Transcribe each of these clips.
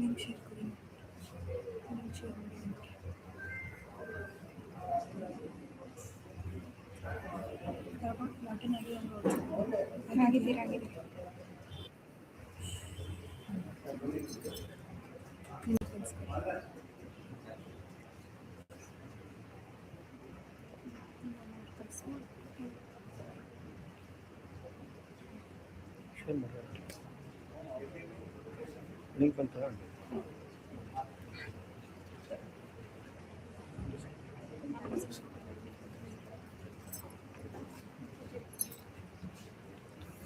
Link share ಕೊಡಿ. Link share ಮಾಡಿ. Login ಆಗಿ ಆಗಿದ್ದೀರಾ? ಆಗಿದೆ. ಲಿಂಕ್ ಅಂತ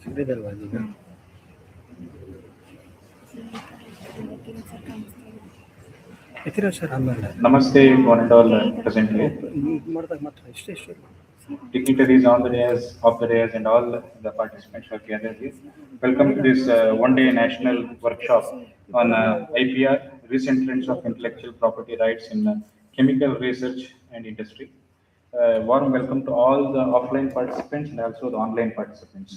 ಸಿಗ್ಲಿದಲ್ವಾ ಈಗ? ಎತ್ತಿರ ಸರ್ ಆಮೇಲೆ Namaste, one and all present here. ಮಾಡಿದಾಗ ಮಾತ್ರ ಇಷ್ಟೇ Dignitaries on the days, of the days, and all the participants who are gathered here. Welcome to this one-day national workshop on IPR, recent trends of intellectual property rights in chemical research and industry. Warm welcome to all the offline participants and also the online participants.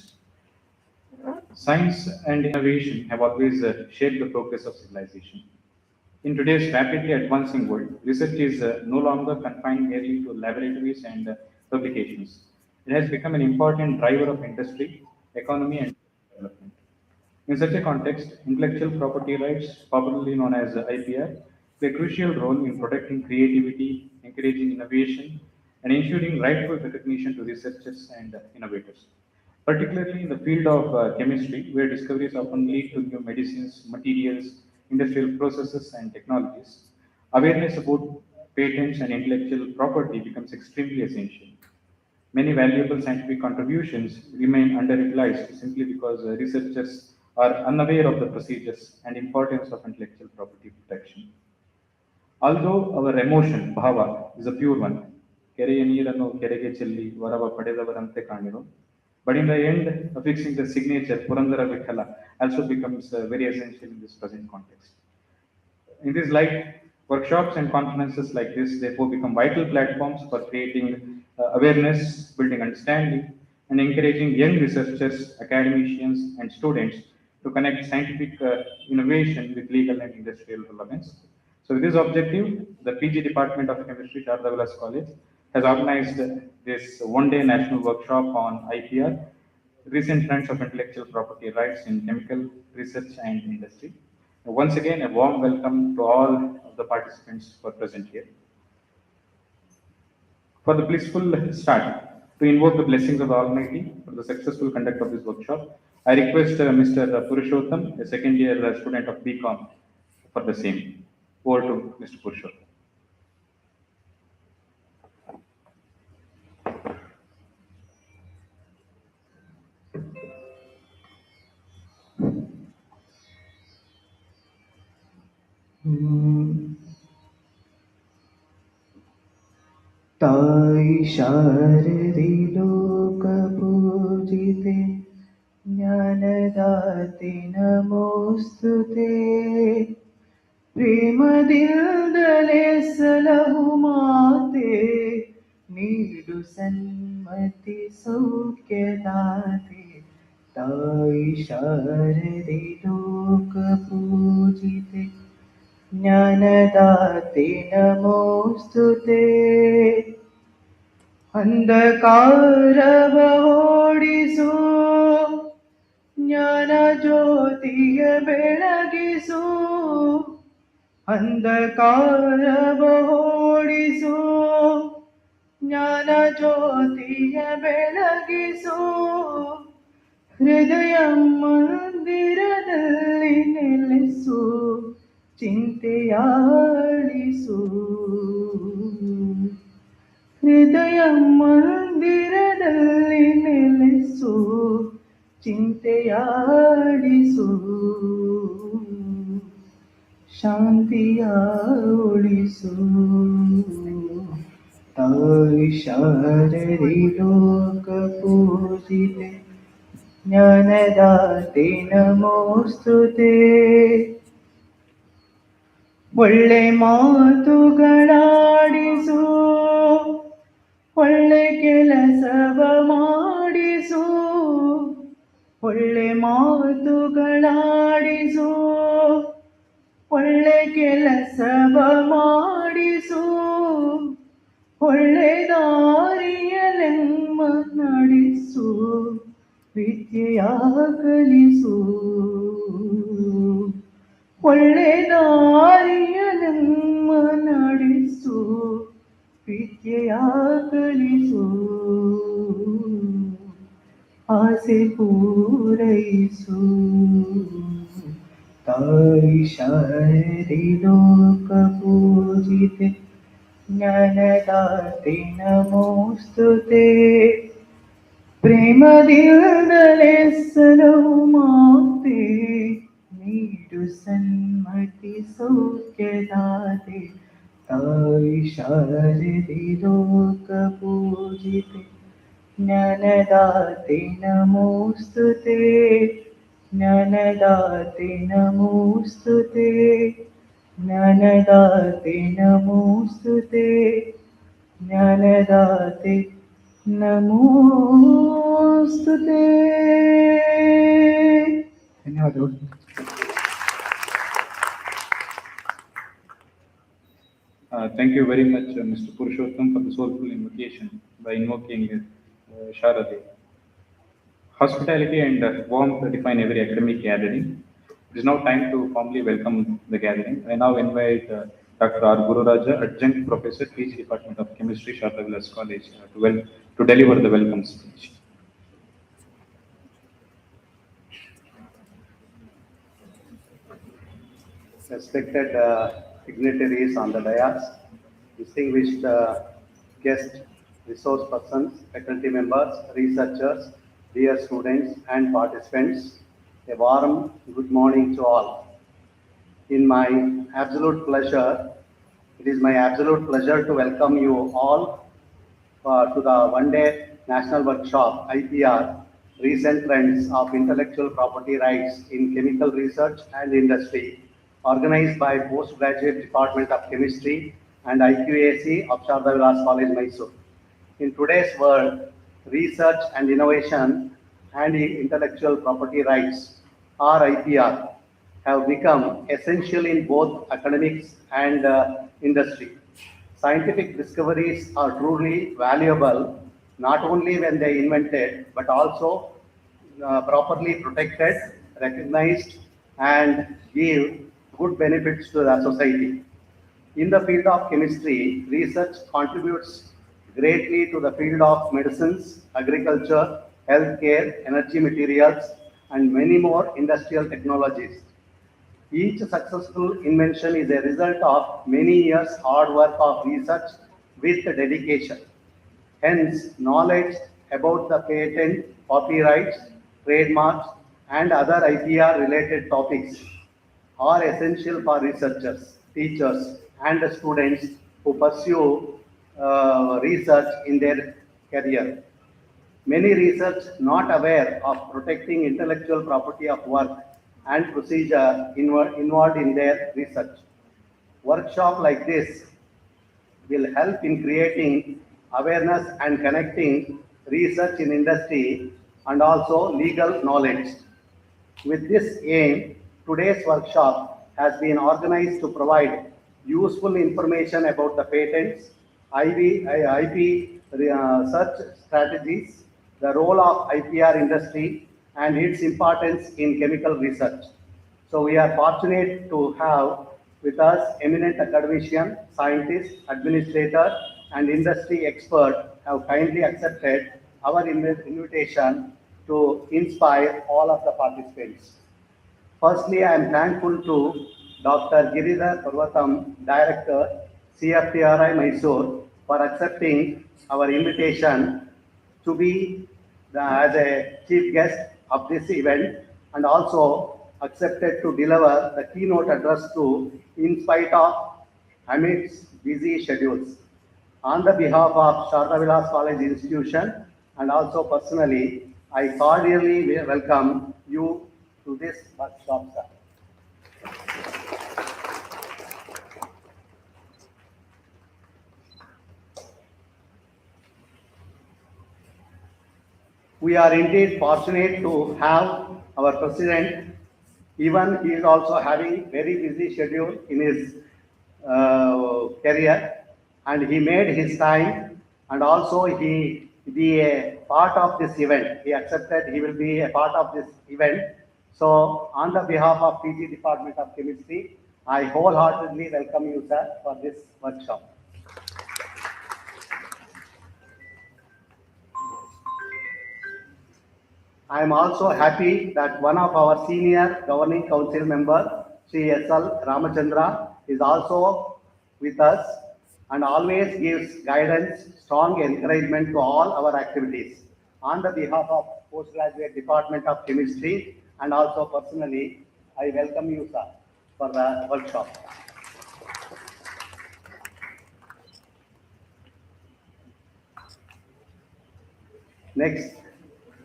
Science and innovation have always shaped the progress of civilization. In today's rapidly advancing world, research is no longer confined merely to laboratories and publications. It has become an important driver of industry, economy, and development. In such a context, intellectual property rights, popularly known as IPR, play a crucial role in protecting creativity, encouraging innovation, and ensuring rightful recognition to researchers and innovators. Particularly in the field of chemistry, where discoveries often lead to new medicines, materials, industrial processes, and technologies, awareness about patents and intellectual property becomes extremely essential. Many valuable scientific contributions remain underutilized simply because researchers are unaware of the procedures and importance of intellectual property protection. Although our emotion, bhava, is a pure one, ಕೆರೆಯ ನೀರನ್ನು ಕೆರೆಗೆ ಚೆಲ್ಲಿ ವರವ ಪಡೆದವರಂತೆ ಕಾಣಿರು. But in the end, affixing the signature Purandara Vikhala also becomes very essential in this present context. In this light, workshops and conferences like this therefore become vital platforms for creating awareness, building understanding, and encouraging young researchers, academicians, and students to connect scientific innovation with legal and industrial relevance. So with this objective, the PG Department of Chemistry, Sharda Vilas College, has organized this one-day national workshop on IPR, recent trends of intellectual property rights in chemical research and industry. Once again, a warm welcome to all of the participants who are present here. For the blissful start, to invoke the blessings of the Almighty for the successful conduct of this workshop, I request Mr. Purushottam, a second-year student of BCom, for the same. Over to Mr. Purushottam. ताई शारदि लोकपूजिते ज्ञानदाते नमोस्तुते प्रेमदिलदले सलहु माते नीडु सन्मति सौख्यदाते ताई शारदि लोकपूजिते ज्ञानदाते नमोस्तुते अंधकारव ओडिसु ज्ञान ज्योतिय बेಳಗಿಸು अंधकारव ओडिसु ज्ञान ज्योतिय बेಳಗಿಸು हृदय मंदिरदल्लि ನೆಲೆಸು ಚಿಂತೆಯಾಳಿಸು ಹೃದಯ ಮಂದಿರದಲ್ಲಿ ನೆಲೆಸು ಚಿಂತೆಯಾಳಿಸು ಶಾಂತಿಯ ಉಳಿಸು ತಾಯಿ ಶಾರದಿ ಲೋಕ ಪೂಜಿತೆ ಜ್ಞಾನದಾತೆ ನಮೋಸ್ತುತೆ ಒಳ್ಳೆ ಮಾತುಗಳಾಡಿಸು ಒಳ್ಳೆ ಕೆಲಸವ ಮಾಡಿಸು ಒಳ್ಳೆ ಮಾತುಗಳಾಡಿಸು ಒಳ್ಳೆ ಕೆಲಸವ ಮಾಡಿಸು, ಒಳ್ಳೆ ದಾರಿಯಲೆಮ್ಮ ನಡೆಸು, ವಿದ್ಯೆಯ ಕಲಿಸು. ಒಳ್ಳೆ ದಾರಿಯಲೆಮ್ಮ ನಡೆಸು, ವಿದ್ಯೆಯ ಕಲಿಸು. ಆಸೆ ಪೂರೈಸು, ತಾಯಿ ಶಾರದೆ ಲೋಕ ಪೂಜಿತೆ, ಜ್ಞಾನದಾತೆ ನಮೋಸ್ತುತೆ. ಪ್ರೇಮದಿಂದಲೇ ಸಲಹು ಮಾತೆ, ನೀಡು ಸನ್ಮತಿ ಸೌಖ್ಯದಾತೆ. ತಾಯಿ ಶಾರದೆ ಲೋಕ ಪೂಜಿತೆ, ಜ್ಞಾನದಾತೆ ನಮೋಸ್ತುತೆ. ಜ್ಞಾನದಾತೆ ನಮೋಸ್ತುತೆ, ಜ್ಞಾನದಾತೆ ನಮೋಸ್ತುತೆ, ಜ್ಞಾನದಾತೆ ನಮೋಸ್ತುತೆ. ಧನ್ಯವಾದಗಳು. Thank you very much, Mr. Purushottam, for the soulful invocation by invoking Sharade. Hospitality and warmth define every academic gathering. It is now time to formally welcome the gathering. I now invite Dr. R. Gururaja, Adjunct Professor, PG Department of Chemistry, Sharda Vilas College, to deliver the welcome speech. Respected dignitaries on the dais, distinguished guest resource persons, faculty members, researchers, dear students and participants, a warm good morning to all. It is my absolute pleasure to welcome you all to the one-day national workshop, IPR, Recent Trends of Intellectual Property Rights in Chemical Research and Industry, organized by Postgraduate Department of Chemistry and IQAC of Sharda Vilas College, Mysore. In today's world, research and innovation and intellectual property rights, or IPR, have become essential in both academics and industry. Scientific discoveries are truly valuable, not only when they invented, but also properly protected, recognized, and give good benefits to the society. In the field of chemistry, research contributes greatly to the field of medicines, agriculture, healthcare, energy materials, and many more industrial technologies. Each successful invention is a result of many years' hard work of research with dedication. Hence, knowledge about the patent, copyrights, trademarks, and other IPR-related topics are essential for researchers, teachers, and students who pursue research in their career. Many research not aware of protecting intellectual property of work and procedure involved in their research. Workshop like this will help in creating awareness and connecting research in industry and also legal knowledge. With this aim, today's workshop has been organized to provide useful information about the patents, IP search strategies, the role of IPR industry, and its importance in chemical research. So we are fortunate to have with us eminent academician, scientist, administrator, and industry expert have kindly accepted our invitation to inspire all of the participants. Firstly, I am thankful to Dr. Giridhar Parvatam, Director, CFTRI Mysore, for accepting our invitation to be as a chief guest of this event, and also accepted to deliver the keynote address to in spite of amidst busy schedules. On the behalf of Sharda Vilas College Institution and also personally, I cordially welcome you to this workshop, sir. We are indeed fortunate to have our president. Even he is also having very busy schedule in his career, and he made his time, and also he be a part of this event. He accepted he will be a part of this event. So on the behalf of PG Department of Chemistry, I wholeheartedly welcome you, sir, for this workshop. I am also happy that one of our senior governing council member, Sri S.L. Ramachandra, is also with us and always gives guidance, strong encouragement to all our activities. On the behalf of Postgraduate Department of Chemistry and also personally, I welcome you, sir, for the workshop. Next,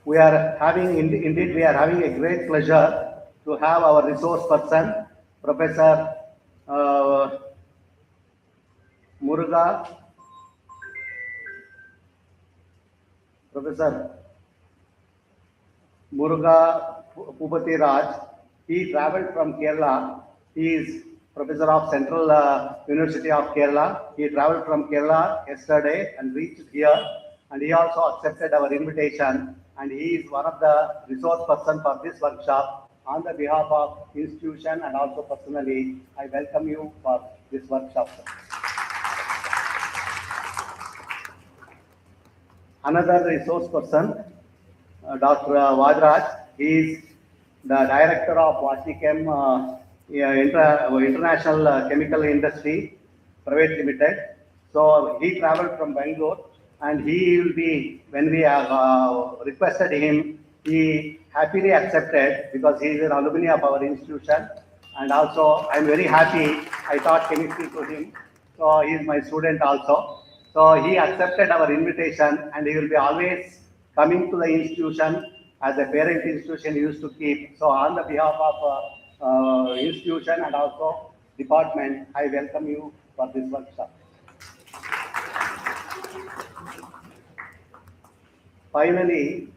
we are having, indeed, we are having a great pleasure to have our resource person, Professor Muruga, Professor Muruga Pupati Raj. He traveled from Kerala. He is Professor of Central University of Kerala. He traveled from Kerala yesterday and reached here. And he also accepted our invitation. And he is one of the resource person for this workshop. On the behalf of institution and also personally, I welcome you for this workshop. Another resource person, Dr. Vadraj. He is the director of Vashichem International Chemical Industry Private Limited. So he traveled from Bangalore, and he will be, when we have requested him, he happily accepted because he is an alumni of our institution. And also, I am very happy. I taught chemistry to him, so he is my student also. So he accepted our invitation, and he will be always coming to the institution as a parent institution used to keep. So on the behalf of institution and also department, I welcome you for this workshop. Finally,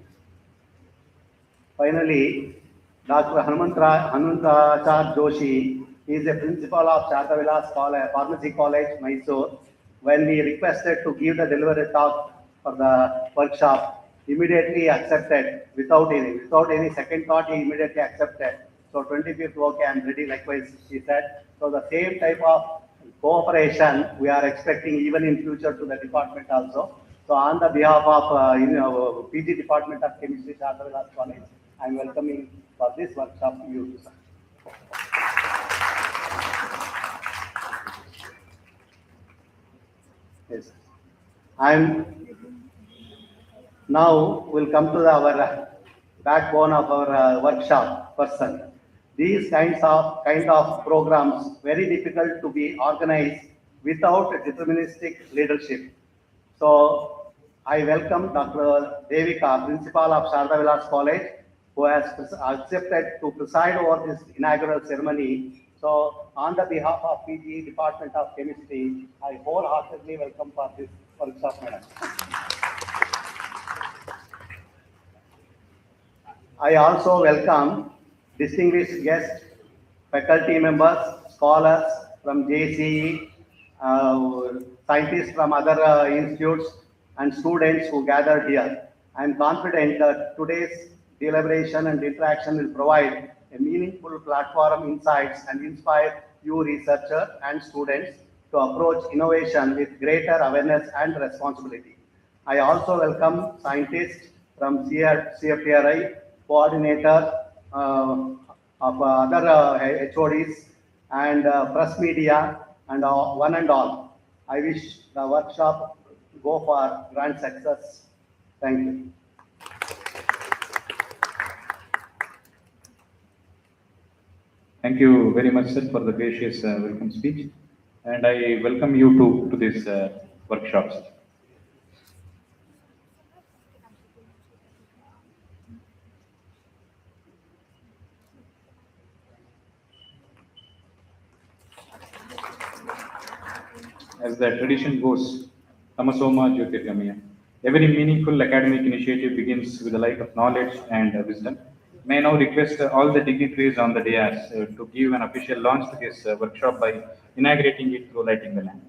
Dr. Hanumantachar Joshi is a principal of Shatavilas College, Pharmacy College, Mysore. When we requested to give the delivery talk for the workshop, immediately accepted without any second thought. He immediately accepted. So 25th, okay, I'm ready. Likewise, he said. So the same type of cooperation we are expecting even in future to the department also. So on the behalf of PG Department of Chemistry, Shatavilas College, I am welcoming for this workshop you, sir. Yes. Now we'll come to our backbone of our workshop person. These kind of programs very difficult to be organized without deterministic leadership. So I welcome Dr. Devika, principal of Shatavilas College, who has accepted to preside over this inaugural ceremony. So on the behalf of PG Department of Chemistry, I wholeheartedly welcome for this workshop, madam. I also welcome distinguished guests, faculty members, scholars from JCE, scientists from other institutes, and students who gathered here. I am confident that today's deliberation and interaction will provide a meaningful platform, insights, and inspire you researchers and students to approach innovation with greater awareness and responsibility. I also welcome scientists from CFTRI, coordinator of other HODs, and press media, and one and all. I wish the workshop go for grand success. Thank you. Thank you very much, sir, for the gracious welcome speech. And I welcome you to this workshops. As the tradition goes, Tamasoma Jyotirgamaya. Every meaningful academic initiative begins with the light of knowledge and wisdom. May I now request all the dignitaries on the dais to give an official launch to this workshop by inaugurating it through lighting the lamp.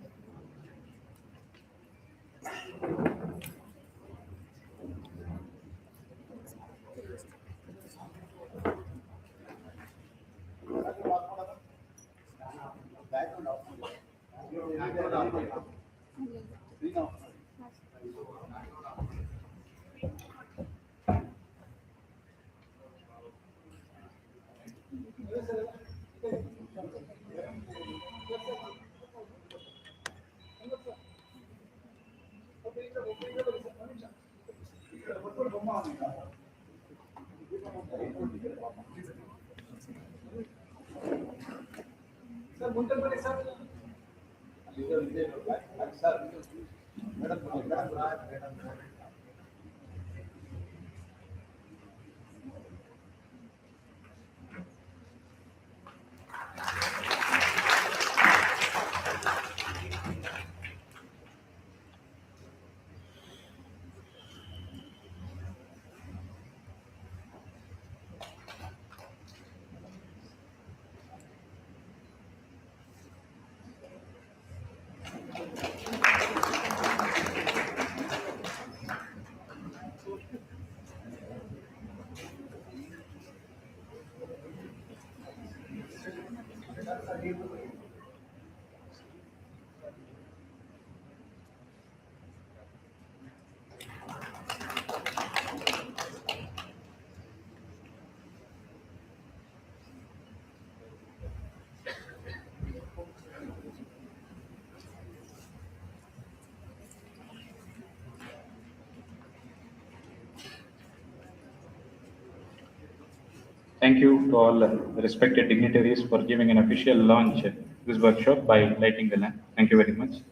Thank you to all respected dignitaries for giving an official launch to this workshop by lighting the lamp. Thank you very much.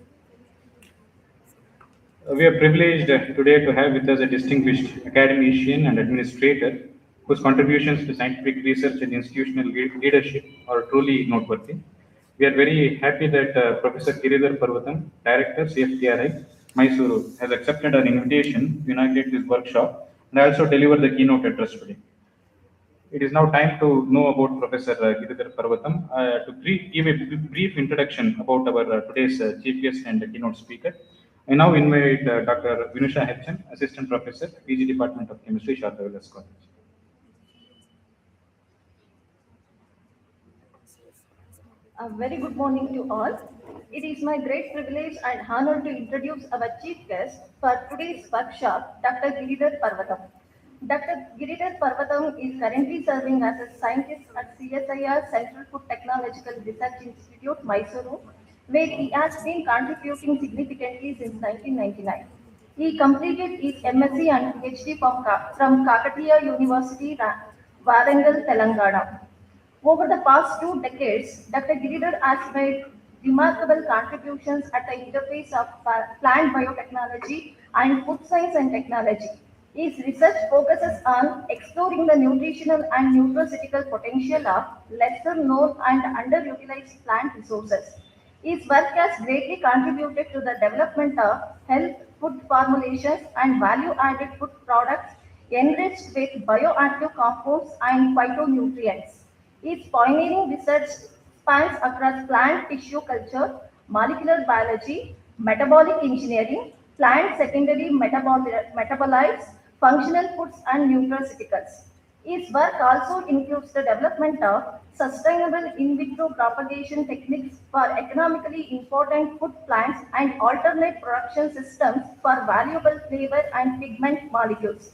We are privileged today to have with us a distinguished academician and administrator whose contributions to scientific research and institutional leadership are truly noteworthy. We are very happy that Professor Giridhar Parvatam, Director, CFTRI, Mysuru, has accepted an invitation to inaugurate this workshop and also deliver the keynote address today. It is now time to know about Professor Giridhar Parvatam. Give a brief introduction about our today's chief guest and keynote speaker, I now invite Dr. Vinusha Hechan, Assistant Professor, PG Department of Chemistry, Sharda Vilas College. A very good morning to all. It is my great privilege and honor to introduce our chief guest for today's workshop, Dr. Giridhar Parvatam. Dr. Giridhar Parvatam is currently serving as a scientist at CSIR Central Food Technological Research Institute, Mysuru, where he has been contributing significantly since 1999. He completed his MSc and PhD from Kakatiya University, Warangal, Telangana. Over the past 2 decades, Dr. Giridhar has made remarkable contributions at the interface of plant biotechnology and food science and technology. His research focuses on exploring the nutritional and nutraceutical potential of lesser known and underutilized plant resources. His work has greatly contributed to the development of health food formulations and value-added food products enriched with bioactive compounds and phytonutrients. Its pioneering research spans across plant tissue culture, molecular biology, metabolic engineering, plant secondary metabolites, functional foods, and nutraceuticals. Its work also includes the development of sustainable in vitro propagation techniques for economically important food plants and alternate production systems for valuable flavor and pigment molecules.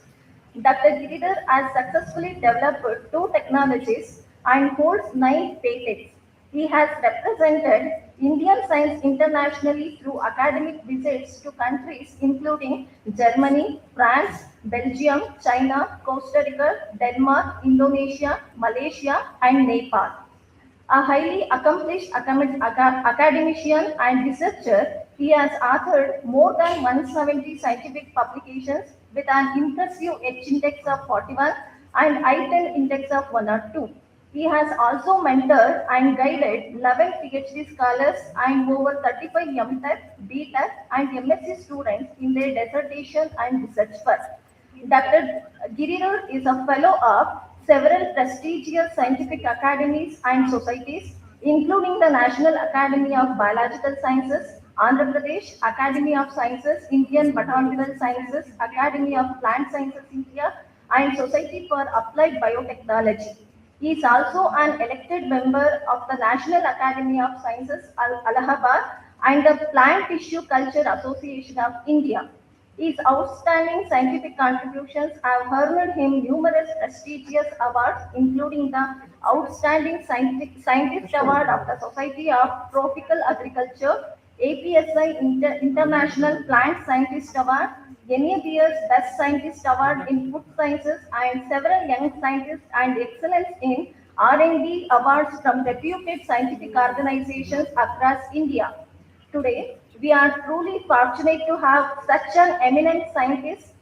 Dr. Giridhar has successfully developed 2 technologies and holds 9 patents. He has represented Indian science internationally through academic visits to countries including Germany, France, Belgium, China, Costa Rica, Denmark, Indonesia, Malaysia, and Nepal. A highly accomplished academician and researcher, he has authored more than 170 scientific publications with an impressive H index of 41 and I-10 index of 102. He has also mentored and guided 11 PhD scholars and over 35 MTech, BTech, and MSc students in their dissertation and research work. Dr. Giridhar is a fellow of several prestigious scientific academies and societies, including the National Academy of Biological Sciences, Andhra Pradesh, Academy of Sciences, Indian Botanical Sciences, Academy of Plant Sciences India, and Society for Applied Biotechnology. He is also an elected member of the National Academy of Sciences, Allahabad, and the Plant Tissue Culture Association of India. His outstanding scientific contributions have earned him numerous prestigious awards, including the Outstanding Scientist Award of the Society of Tropical Agriculture, APSI International Plant Scientist Award, NABS Best Scientist Award in Food Sciences, and several Young Scientists and Excellence in R&D awards from reputed scientific organizations across India. Today, we are truly fortunate to have such an eminent scientist,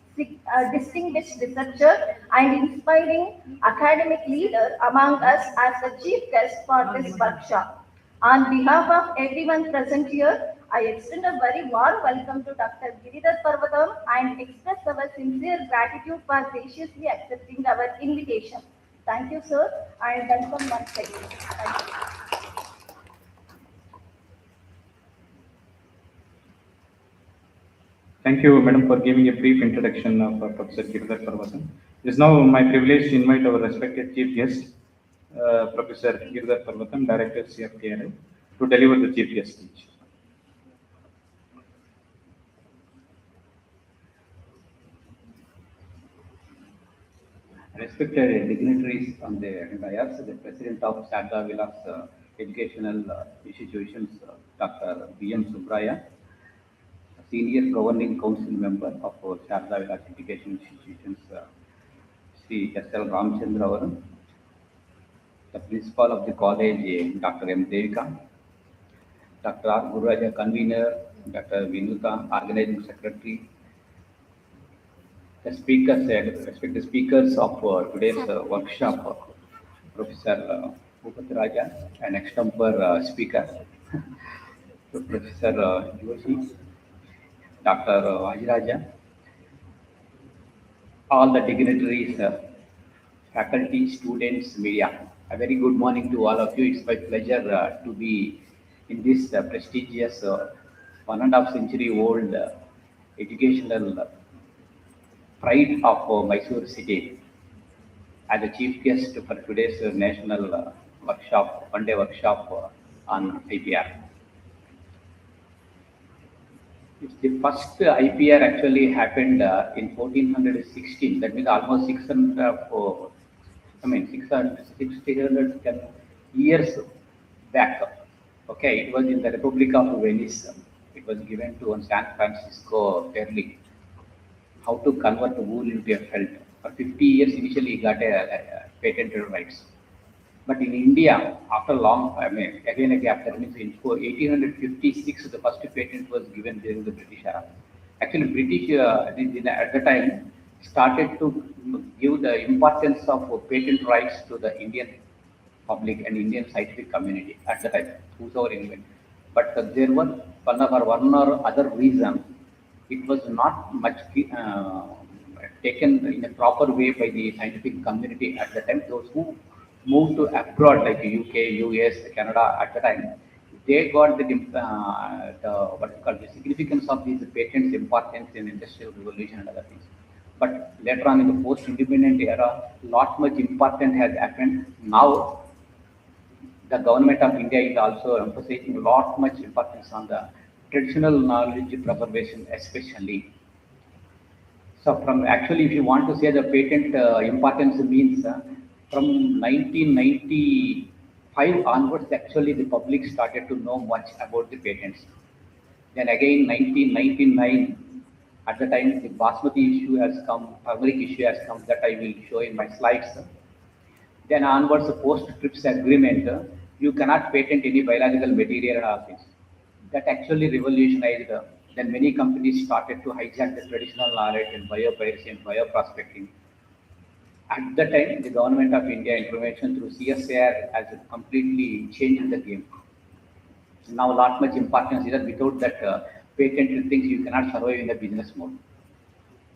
distinguished researcher, and inspiring academic leader among us as the chief guest for this workshop. On behalf of everyone present here, I extend a very warm welcome to Dr. Giridhar Parvatam and express our sincere gratitude for graciously accepting our invitation. Thank you, sir, and welcome once again. Thank you. Thank you, Madam, for giving a brief introduction of Professor Giridhar Parvatam. It is now my privilege to invite our respected chief guest, Professor Giridhar Parvatam, Director CFTRI, to deliver the chief guest speech. Respected dignitaries on the dais, the President of Sharda Vilas Educational Institutions, Dr. B.M. Subraya, Senior Governing Council Member of Sharda Vilas Education Institutions, Sri S.L. Ramchandra Varan, the Principal of the College, Dr. M. Devika, Dr. R. Gururaja, Convener, Dr. Vinuta, Organizing Secretary, the speakers, respected speakers of today's workshop, Professor Bhupat Raja, an extempore speaker, Professor Joshi, Dr. Vajraja, all the dignitaries, faculty, students, media. A very good morning to all of you. It's my pleasure to be in this prestigious 1.5 century old educational pride of Mysore city as a chief guest for today's national workshop, one-day workshop on IPR. The first IPR actually happened in 1416. That means almost 610 years back. Okay, it was in the Republic of Venice. It was given to San Francisco Fairley. How to convert wool into a felt. For 50 years, initially he got a patented rights. But in India, after long, again a gap, that means in 1856, the first patent was given during the British era. Actually, British at the time started to give the importance of patent rights to the Indian public and Indian scientific community at the time, whosoever invented. But there was for one or other reason, it was not much taken in a proper way by the scientific community at the time. Those who moved to abroad like UK, US, Canada at the time, they got the what you call the significance of these patents, importance in industrial revolution and other things. But later on in the post-independent era, lot much important has happened. Now, the government of India is also emphasizing a lot much importance on the traditional knowledge preservation, especially. So, from actually, if you want to say the patent importance means from 1995 onwards, actually the public started to know much about the patents. Then again, 1999, at the time the Basmati issue has come, turmeric issue has come, that I will show in my slides. Then onwards, the post-TRIPS agreement, you cannot patent any biological material and all things. That actually revolutionized. Then many companies started to hijack the traditional knowledge in biopiracy and bioprospecting. At the time, the government of India intervention through CSIR has completely changed the game. Now, lot much importance is that without that patented things, you cannot survive in the business mode.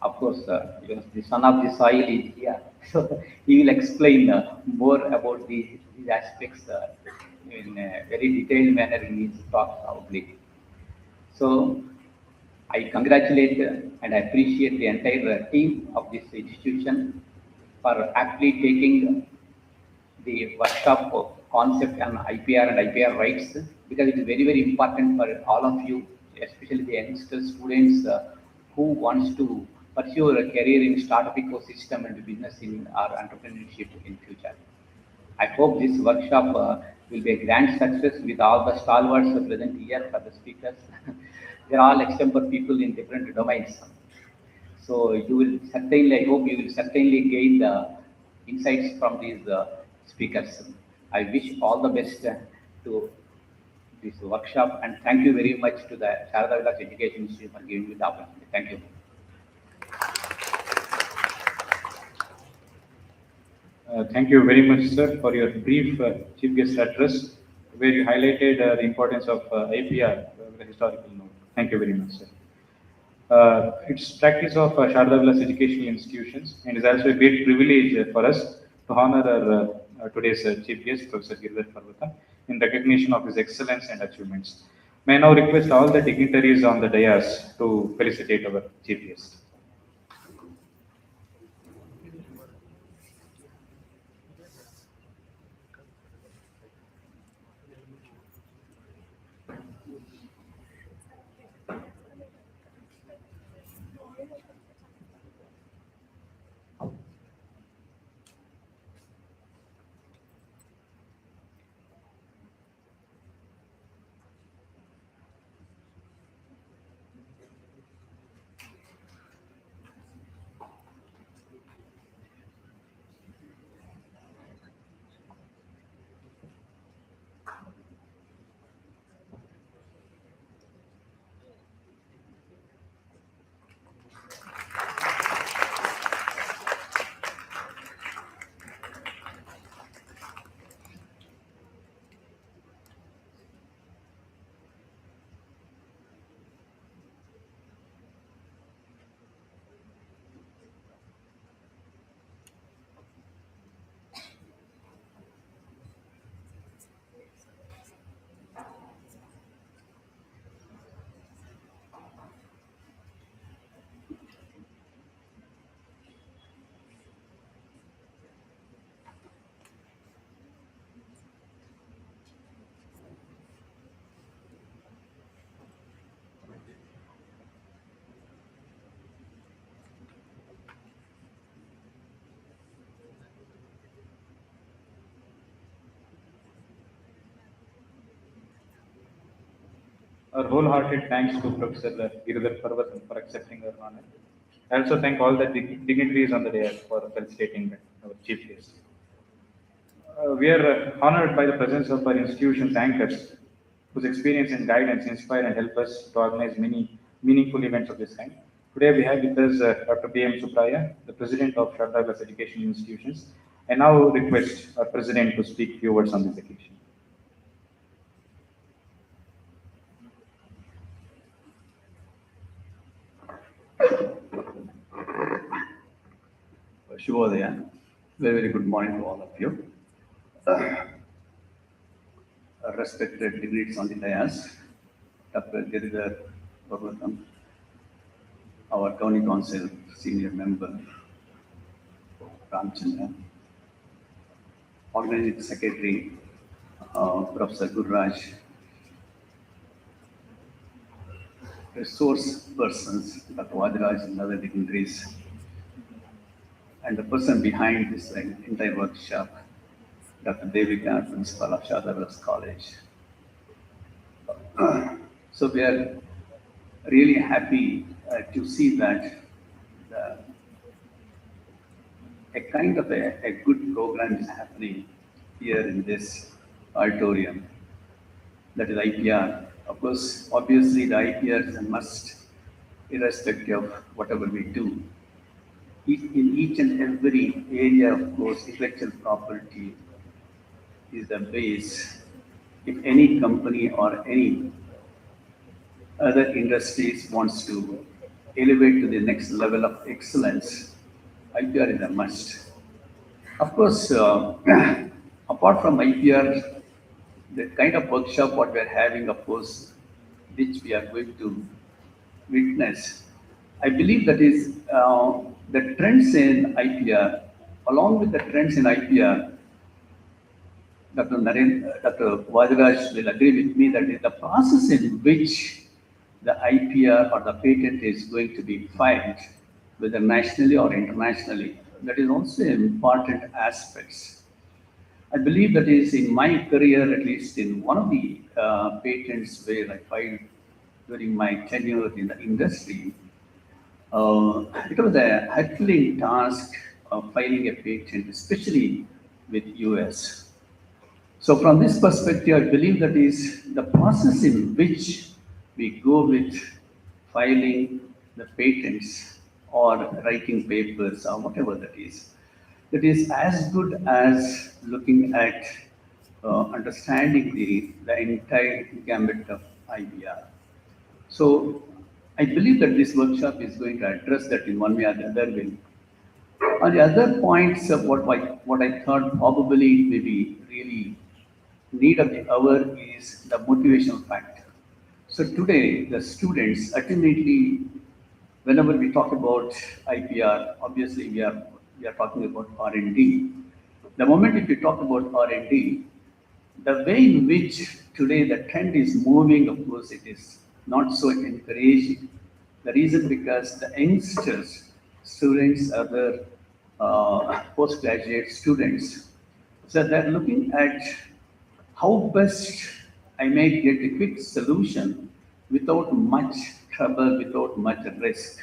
Of course, the son of the soil is here. So he will explain more about these aspects in a very detailed manner in his talk probably. So I congratulate and appreciate the entire team of this institution for aptly taking the workshop concept on IPR and IPR rights, because it is very, very important for all of you, especially the youngster students who wants to pursue a career in startup ecosystem and business in our entrepreneurship in future. I hope this workshop will be a grand success with all the stalwarts present here for the speakers. They're all extempore people in different domains. So you will certainly, I hope you will certainly gain the insights from these speakers. I wish all the best to this workshop, and thank you very much to the Sharada Vilas Education Institute for giving me the opportunity. Thank you. Thank you very much, sir, for your brief chief guest address, where you highlighted the importance of IPR with a historical note. Thank you very much, sir. It's practice of Sharada Vilas educational institutions, and is also a great privilege for us to honor our today's chief guest, Professor Giridhar Parvata, in recognition of his excellence and achievements. May I now request all the dignitaries on the dais to felicitate our chief guest. Our wholehearted thanks to Professor Giridhar Parvatan for accepting our honor. I also thank all the dignitaries on the day for felicitating our chief guest. We are honored by the presence of our institution's anchors, whose experience and guidance inspire and help us to organize many meaningful events of this kind. Today we have with us Dr. B.M. Subraya, the President of Sharada Vilas Education Institutions. I now request our President to speak a few words on this occasion. Shubhodaya. Very, very good morning to all of you. Respected dignitaries on the dais, Dr. Giridhar Parvatam, our County Council Senior Member, Ramchandra, Organizing Secretary, Professor Gurraj, resource persons, Dr. Vadiraj and other dignitaries, and the person behind this entire workshop, Dr. Devika, Principal of Sharada Vilas College. So we are really happy to see that a kind of a good program is happening here in this auditorium. That is IPR. Of course, obviously the IPR is a must, irrespective of whatever we do. In each and every area, of course, intellectual property is the base. If any company or any other industries wants to elevate to the next level of excellence, IPR is a must. Of course, apart from IPR, the kind of workshop what we are having, of course, which we are going to witness, I believe that is the trends in IPR, along with the trends in IPR, Dr. Vadiraj will agree with me that is the process in which the IPR or the patent is going to be filed, whether nationally or internationally, that is also an important aspects. I believe that is in my career, at least in one of the patents where I filed during my tenure in the industry, it was a Herculean task of filing a patent, especially with US. So from this perspective, I believe that is the process in which we go with filing the patents or writing papers or whatever that is as good as looking at understanding the entire gambit of IBR. So I believe that this workshop is going to address that in one way or the other way. On the other points of what I thought probably maybe really need of the hour is the motivational factor. So today, the students ultimately, whenever we talk about IPR, obviously we are talking about R&D. The moment if you talk about R&D, the way in which today the trend is moving, of course, it is not so encouraging. The reason because the youngsters, students, other postgraduate students, so they're looking at how best I may get a quick solution without much trouble, without much risk.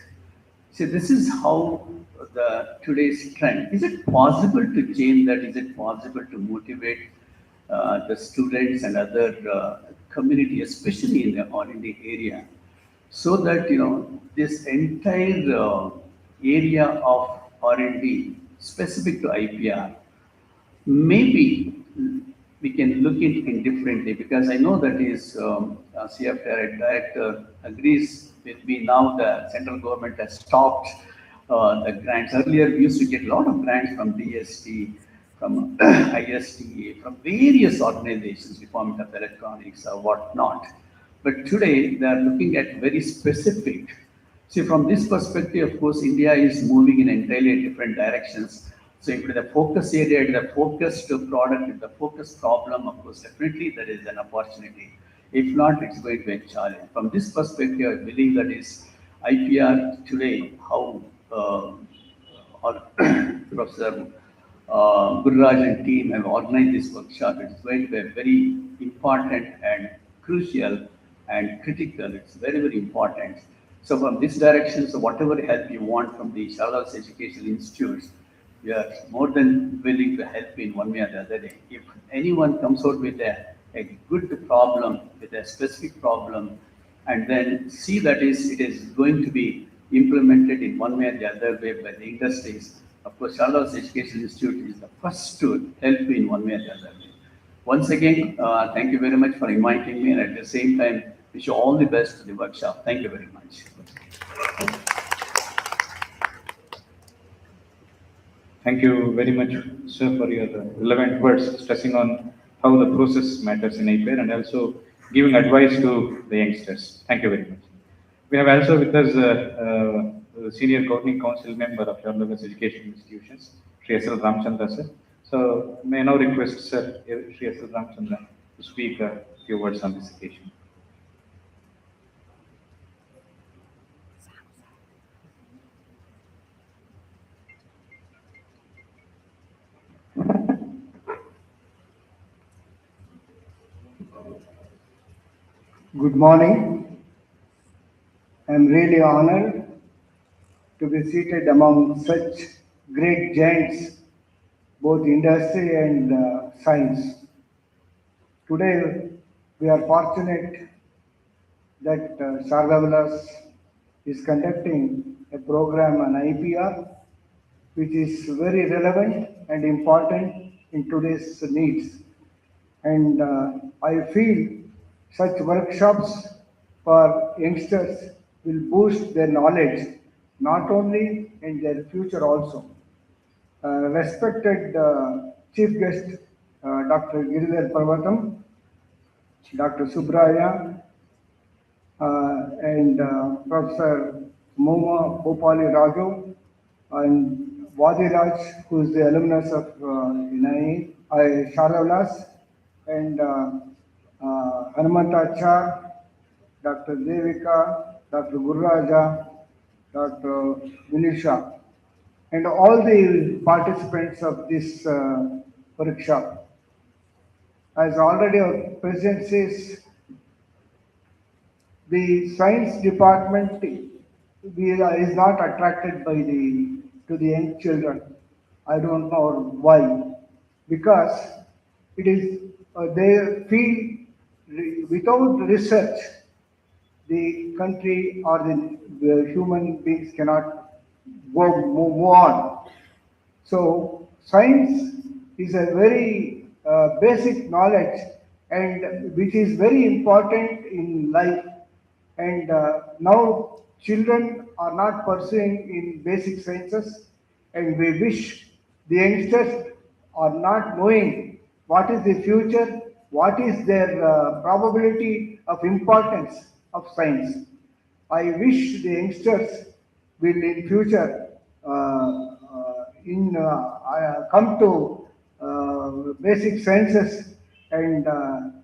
See, this is how the today's trend. Is it possible to change that? Is it possible to motivate the students and other community, especially in the R&D area, so that this entire area of R&D specific to IPR, maybe we can look it differently, because I know that is CF director agrees with me now. The central government has stopped the grants. Earlier we used to get a lot of grants from DST, from ISTA, from various organizations, Department of Electronics or whatnot. But today they are looking at very specific. See, from this perspective, of course, India is moving in entirely different directions. So if the focus area, the focused product, the focused problem, of course, definitely there is an opportunity. If not, it's going to be a challenge. From this perspective, I believe that is IPR today, how or Professor Gurraj and team have organized this workshop. It's going to be very important and crucial and critical. It's very, very important. So from this direction, so whatever help you want from the Sharada's Educational Institutes, we are more than willing to help in one way or the other day. If anyone comes out with a good problem, with a specific problem, and then see that it is going to be implemented in one way or the other way by the industries, of course, Sharada's Educational Institute is the first to help you in one way or the other way. Once again, thank you very much for inviting me, and at the same time, wish you all the best to the workshop. Thank you very much. Thank you very much, sir, for your relevant words, stressing on how the process matters in IPR and also giving advice to the youngsters. Thank you very much. We have also with us the Senior Governing Council member of Sharada's Education Institutions, Sri S.L. Ramchandra, sir. So, may I now request, sir, Sri S.L. Ramchandra to speak a few words on this occasion. Good morning. I'm really honored to be seated among such great giants, both industry and science. Today, we are fortunate that Sharda Vilas is conducting a program on IPR, which is very relevant and important in today's needs. And I feel such workshops for youngsters will boost their knowledge, not only in their future also. respected chief guest, Dr. Giridhar Parvatam, Dr. Subraya, and Professor Moma Bhopali Raghu, and Vadiraj, who is the alumnus of NIE, Sharavilas, and Hanumatachar, Dr. Devika, Dr. Gurraja, Dr. Vinisha, and all the participants of this workshop. As already our president says, the science department is not attracted by to the young children. I don't know why, because it is they feel without research the country or the human beings cannot move on. So science is a very basic knowledge and which is very important in life. And now children are not pursuing in basic sciences, and we wish the youngsters are not knowing what is the future, what is their probability of importance of science. I wish the youngsters will in future come to basic sciences, and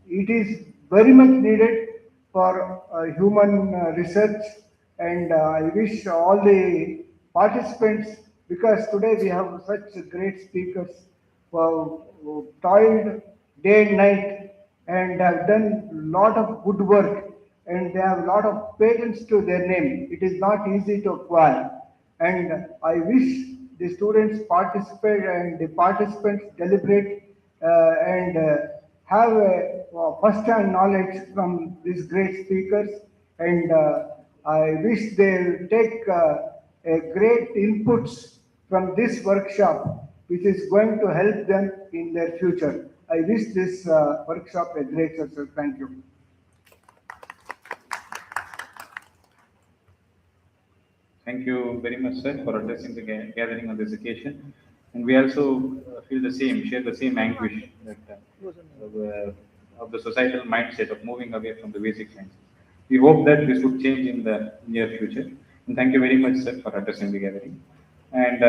it is very much needed for human research. And I wish all the participants, because today we have such great speakers who toiled day and night and have done lot of good work, and they have a lot of patents to their name. It is not easy to acquire. And I wish the students participate and the participants deliberate and have a first-hand knowledge from these great speakers. And I wish they take a great inputs from this workshop, which is going to help them in their future. I wish this workshop a great success. Thank you. Thank you very much, sir, for addressing the gathering on this occasion. And we also feel the same, share the same anguish that, of the societal mindset of moving away from the basic sciences. We hope that this would change in the near future. And thank you very much, sir, for addressing the gathering. And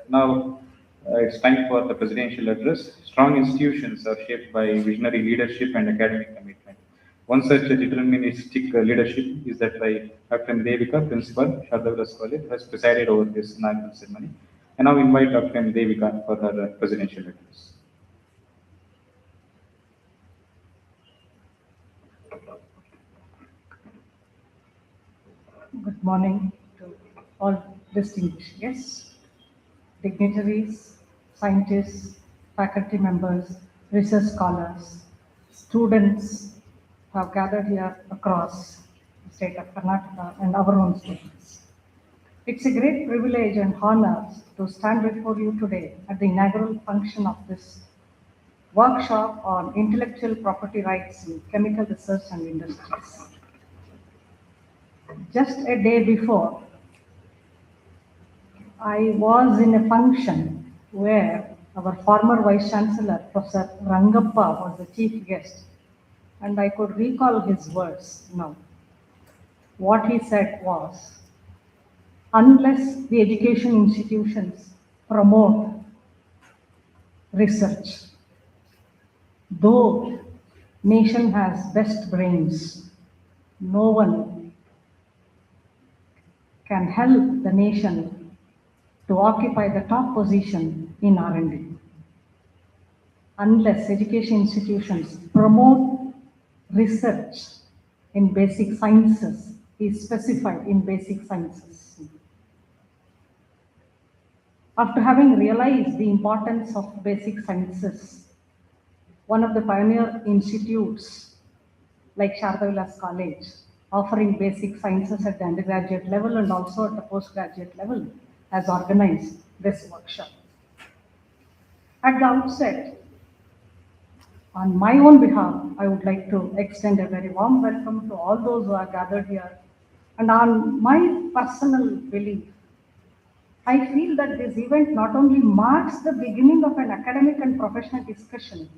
now it's time for the presidential address. Strong institutions are shaped by visionary leadership and academic commitment. One such deterministic leadership is that by Dr. Devika, Principal, Shardavdas College, has presided over this inaugural ceremony. I now invite Dr. Devika for her presidential address. Good morning to all distinguished guests, dignitaries, scientists, faculty members, research scholars, students who have gathered here across the state of Karnataka and our own states. It's a great privilege and honor to stand before you today at the inaugural function of this workshop on intellectual property rights in chemical research and industries. Just a day before, I was in a function where our former Vice Chancellor, Professor Rangappa, was the chief guest, and I could recall his words now. What he said was, unless the education institutions promote research, though nation has best brains, no one can help the nation to occupy the top position in R&D. Unless education institutions promote research in basic sciences, is specified in basic sciences. After having realized the importance of basic sciences, one of the pioneer institutes like Shardavdas College, offering basic sciences at the undergraduate level and also at the postgraduate level, has organized this workshop. At the outset, on my own behalf, I would like to extend a very warm welcome to all those who are gathered here. And on my personal belief, I feel that this event not only marks the beginning of an academic and professional discussion,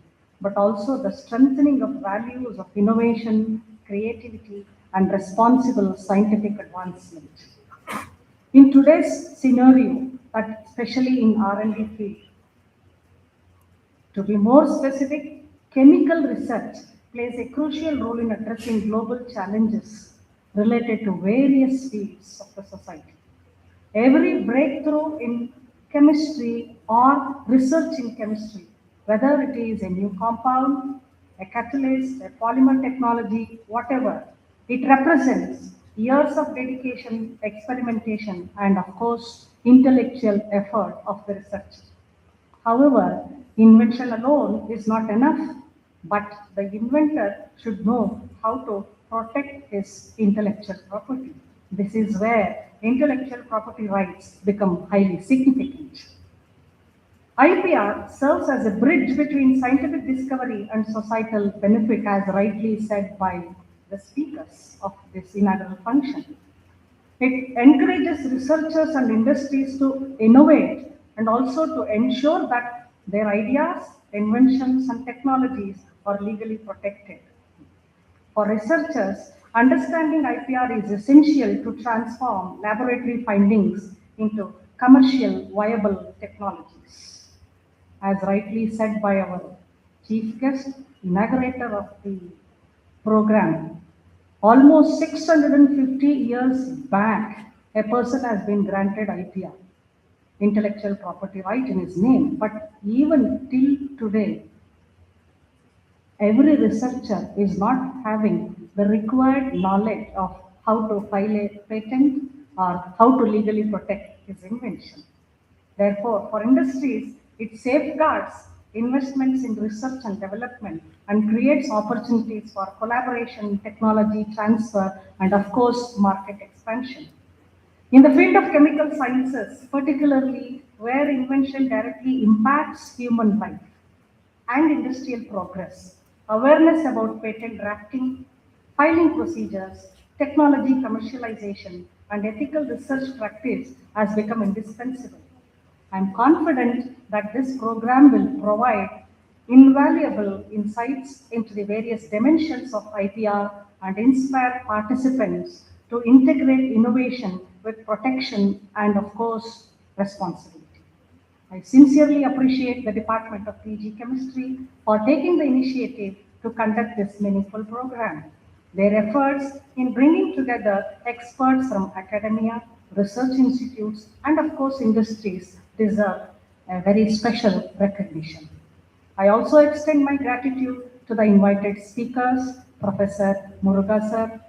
but also the strengthening of values of innovation, creativity, and responsible scientific advancement. In today's scenario, especially in R&D field, to be more specific, chemical research plays a crucial role in addressing global challenges related to various fields of the society. Every breakthrough in chemistry or research in chemistry, whether it is a new compound, a catalyst, a polymer technology, whatever, it represents years of dedication, experimentation, and of course, intellectual effort of the researcher. However, invention alone is not enough, but the inventor should know how to protect his intellectual property. This is where intellectual property rights become highly significant. IPR serves as a bridge between scientific discovery and societal benefit, as rightly said by the speakers of this inaugural function. It encourages researchers and industries to innovate and also to ensure that their ideas, inventions, and technologies are legally protected. For researchers, understanding IPR is essential to transform laboratory findings into commercial viable technologies. As rightly said by our chief guest, inaugurator of the program, almost 650 years back, a person has been granted IPR, intellectual property right, in his name. But even till today, every researcher is not having the required knowledge of how to file a patent or how to legally protect his invention. Therefore, for industries, it safeguards investments in research and development and creates opportunities for collaboration, technology transfer, and of course, market expansion. In the field of chemical sciences, particularly where invention directly impacts human life and industrial progress, awareness about patent drafting, filing procedures, technology commercialization, and ethical research practice has become indispensable. I am confident that this program will provide invaluable insights into the various dimensions of IPR and inspire participants to integrate innovation with protection and, of course, responsibility. I sincerely appreciate the Department of PG Chemistry for taking the initiative to conduct this meaningful program. Their efforts in bringing together experts from academia, research institutes, and of course industries deserve a very special recognition. I also extend my gratitude to the invited speakers, Professor Muruga sir,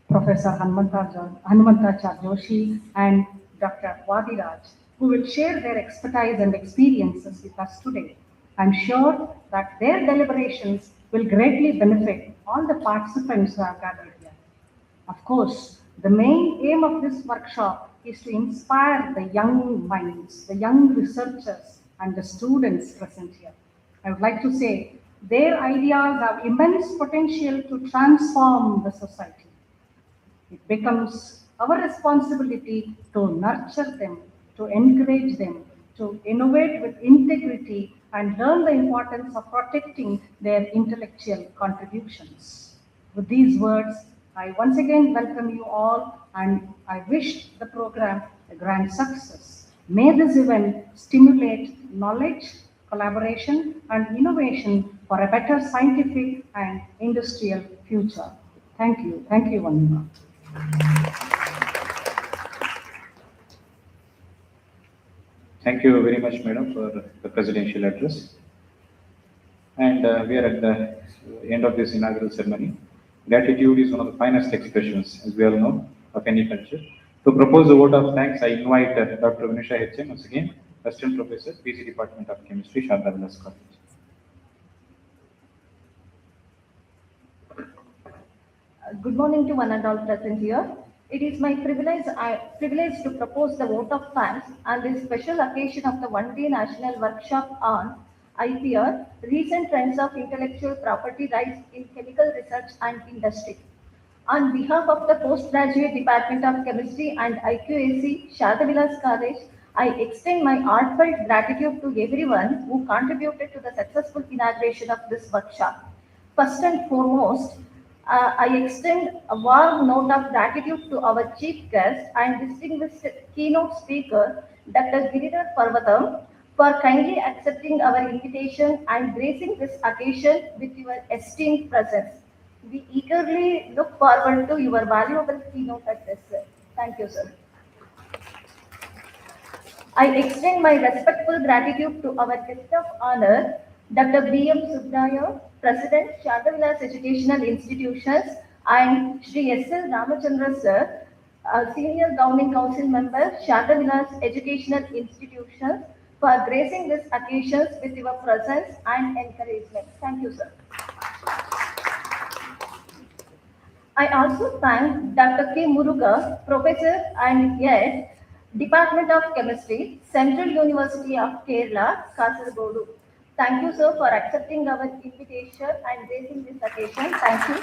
Professor Hanumantaraj Joshi, and Dr. Vadiraj, who will share their expertise and experiences with us today. I'm sure that their deliberations will greatly benefit all the participants who have gathered here. Of course, the main aim of this workshop is to inspire the young minds, the young researchers, and the students present here. I would like to say their ideas have immense potential to transform the society. It becomes our responsibility to nurture them, to encourage them, to innovate with integrity and learn the importance of protecting their intellectual contributions. With these words, I once again welcome you all and I wish the program a grand success. May this event stimulate knowledge, collaboration, and innovation for a better scientific and industrial future. Thank you. Thank you, Vanima. Thank you very much, Madam, for the presidential address. And we are at the end of this inaugural ceremony. Gratitude is one of the finest expressions, as we all know, of any culture. To propose a vote of thanks, I invite Dr. Vinusha H.M. once again, Assistant Professor, PG Department of Chemistry, Sharda Vilas College. Good morning to one and all present here. It is my privilege to propose the vote of thanks on this special occasion of the one-day national workshop on IPR, recent trends of intellectual property rights in chemical research and industry. On behalf of the Postgraduate Department of Chemistry and IQAC, Sharda Vilas College, I extend my heartfelt gratitude to everyone who contributed to the successful inauguration of this workshop. First and foremost, I extend a warm note of gratitude to our chief guest and distinguished keynote speaker, Dr. Giridhar Parvatam, for kindly accepting our invitation and gracing this occasion with your esteemed presence. We eagerly look forward to your valuable keynote address, sir. Thank you, sir. I extend my respectful gratitude to our guest of honor, Dr. B.M. Subramanian, President, Shadavilas Educational Institutions, and Shri S.L. Ramachandra Sir, Senior Governing Council Member, Shadavilas Educational Institutions, for gracing these occasions with your presence and encouragement. Thank you, sir. I also thank Dr. K. Muruga, Professor and Head, Department of Chemistry, Central University of Kerala, Kasaragod. Thank you, sir, for accepting our invitation and gracing this occasion. Thank you.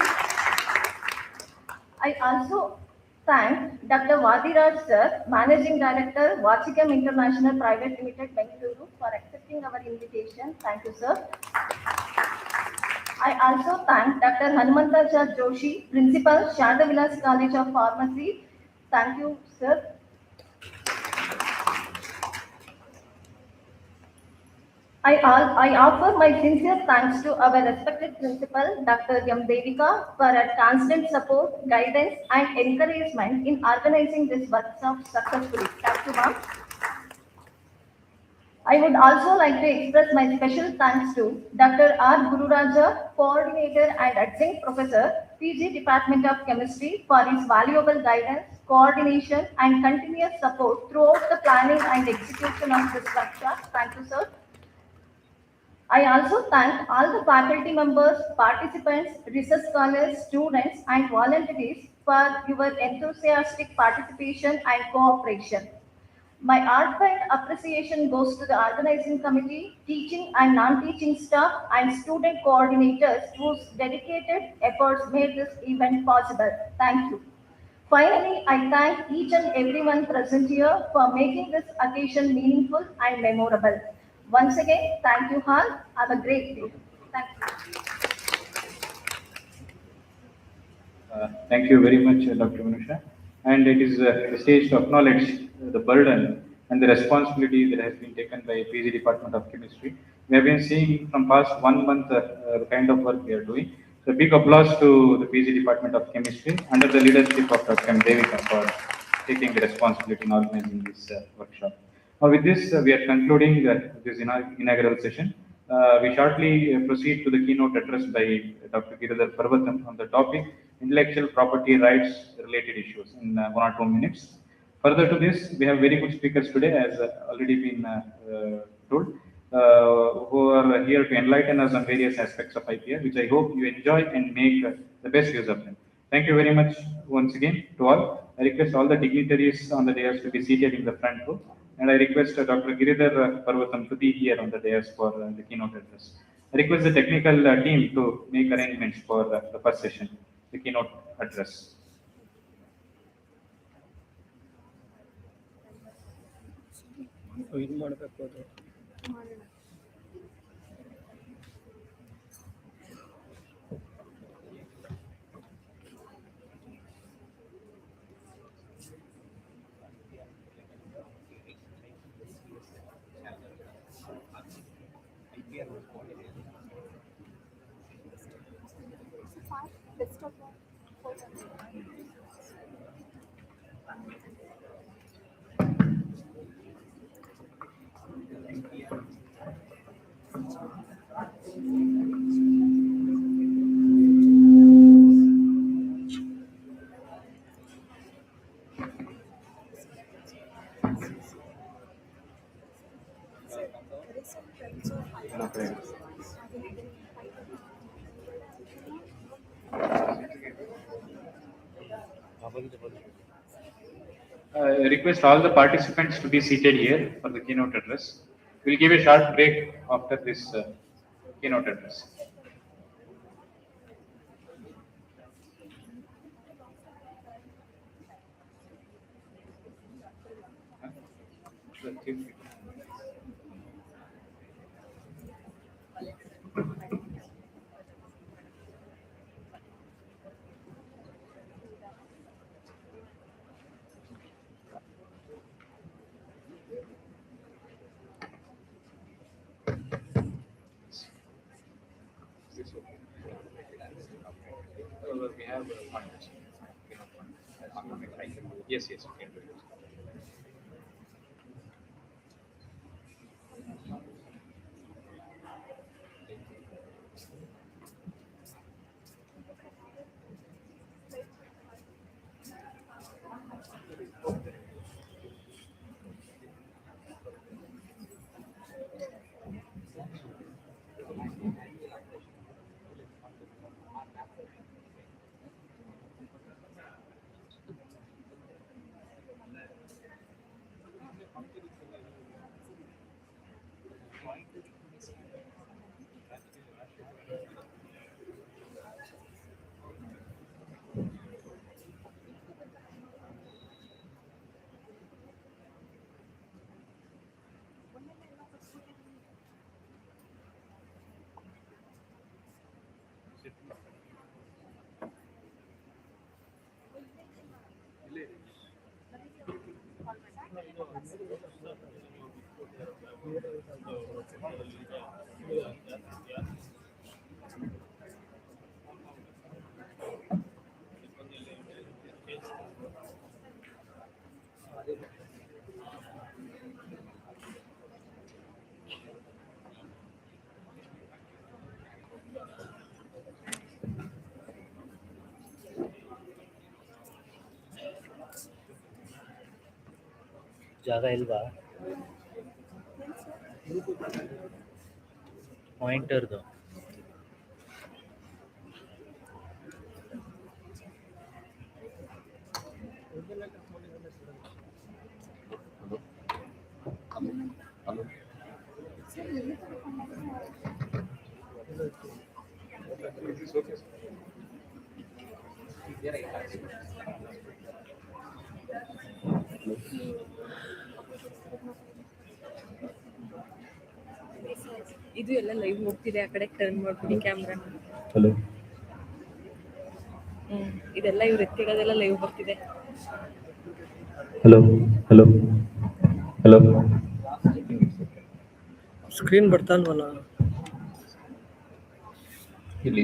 I also thank Dr. Vadiraj, sir, Managing Director, Vachikam International Private Limited, Bengaluru, for accepting our invitation. Thank you, sir. I also thank Dr. Hanumantacha Joshi, Principal, Shadavilas College of Pharmacy. Thank you, sir. I offer my sincere thanks to our respected principal, Dr. M. Devika, for her constant support, guidance, and encouragement in organizing this workshop successfully. Thank you, ma'am. I would also like to express my special thanks to Dr. R. Gururaja, Coordinator and Adjunct Professor, PG Department of Chemistry, for his valuable guidance, coordination, and continuous support throughout the planning and execution of this workshop. Thank you, sir. I also thank all the faculty members, participants, research scholars, students, and volunteers for your enthusiastic participation and cooperation. My heartfelt appreciation goes to the organizing committee, teaching and non-teaching staff, and student coordinators whose dedicated efforts made this event possible. Thank you. Finally, I thank each and everyone present here for making this occasion meaningful and memorable. Once again, thank you all. Have a great day. Thank you. Thank you very much, Dr. Manusha. And it is the stage to acknowledge the burden and the responsibility that has been taken by PG Department of Chemistry. We have been seeing from past 1 month the kind of work we are doing. So big applause to the PG Department of Chemistry under the leadership of Dr. M. Devika for taking the responsibility in organizing this workshop. Now with this, we are concluding this inaugural session. We shortly proceed to the keynote address by Dr. Giridhar Parvatam on the topic intellectual property rights related issues in 1 or 2 minutes. Further to this, we have very good speakers today, as already been told, who are here to enlighten us on various aspects of IPR, which I hope you enjoy and make the best use of them. Thank you very much once again to all. I request all the dignitaries on the dais to be seated in the front row, and I request Dr. Giridhar Parvatam to be here on the dais for the keynote address. I request the technical team to make arrangements for the first session, the keynote address. ಇದು ಮಾಡಬೇಕು ಅದು Request all the participants to be seated here for the keynote address. We'll give a short break after this keynote address. We have pointers. Yes, yes, we can do it. ಜಾಗ ಇಲ್ವಾ ಪಾಯಿಂಟರ್ದು? ಇದು ಎಲ್ಲ live ಹೋಗ್ತಿದೆ, ಆ ಕಡೆ turn ಮಾಡ್ಬಿಡಿ camera. Hello, ಇದೆಲ್ಲ ಇವ್ರು ಎತ್ತಿಡೋದೆಲ್ಲ ಲೈವ್ ಬರ್ತಿದೆ. ಹಲೋ ಹಲೋ ಹಲೋ, ಸ್ಕ್ರೀನ್ ಬರ್ತಾ ಇಲ್ವಲ್ಲ? ಇಲ್ಲಿ